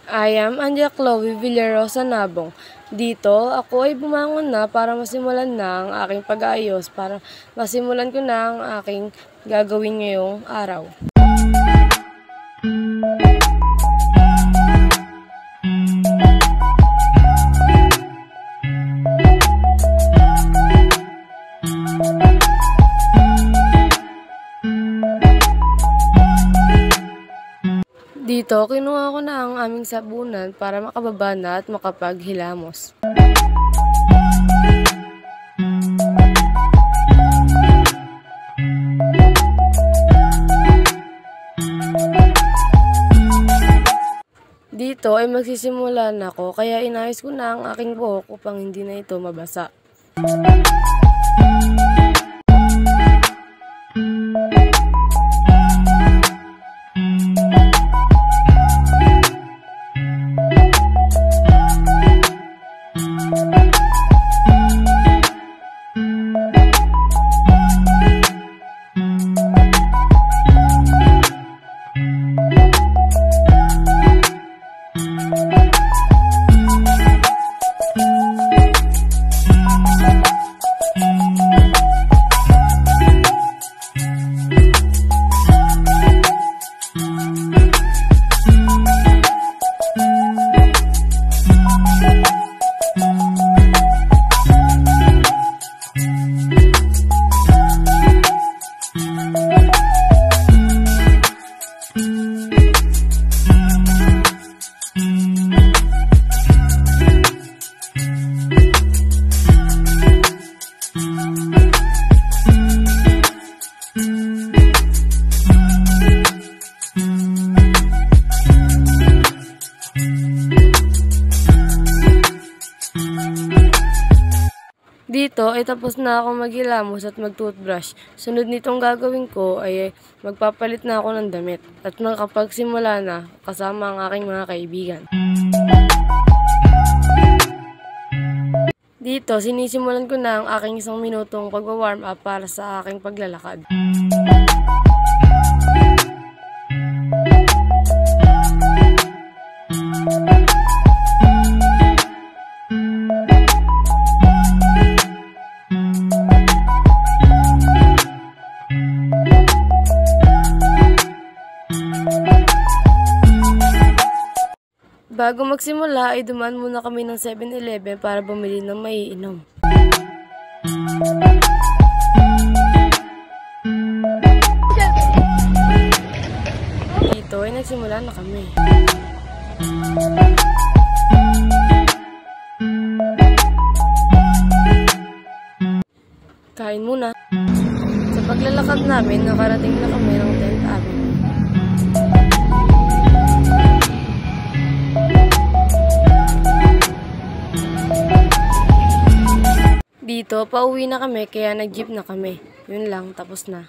I am Anja Chloe Villarosa Nabong. Dito, ako ay bumangon na para masimulan na ang aking pag-aayos, para masimulan ko na ang aking gagawin ngayong araw. Dito, kinuha ko na ang aming sabunan para makababa na at makapaghilamos. Dito ay magsisimula na ako, kaya inayos ko na ang aking buhok upang hindi na ito mabasa. Dito ay tapos na ako maghilamos at mag-toothbrush. Sunod nitong gagawin ko ay magpapalit na ako ng damit at makapagsimula na kasama ang aking mga kaibigan. Dito, sinisimulan ko na ang aking 1 minutong pag-warm up para sa aking paglalakad. Bago magsimula ay dumaan muna kami ng 7-Eleven para bumili ng maiinom. Dito ay nagsimula na kami. Kain muna. Sa paglalakad namin, nakarating na kami ng 10th Avenue. Dito, pauwi na kami kaya nag-jeep na kami. Yun lang, tapos na.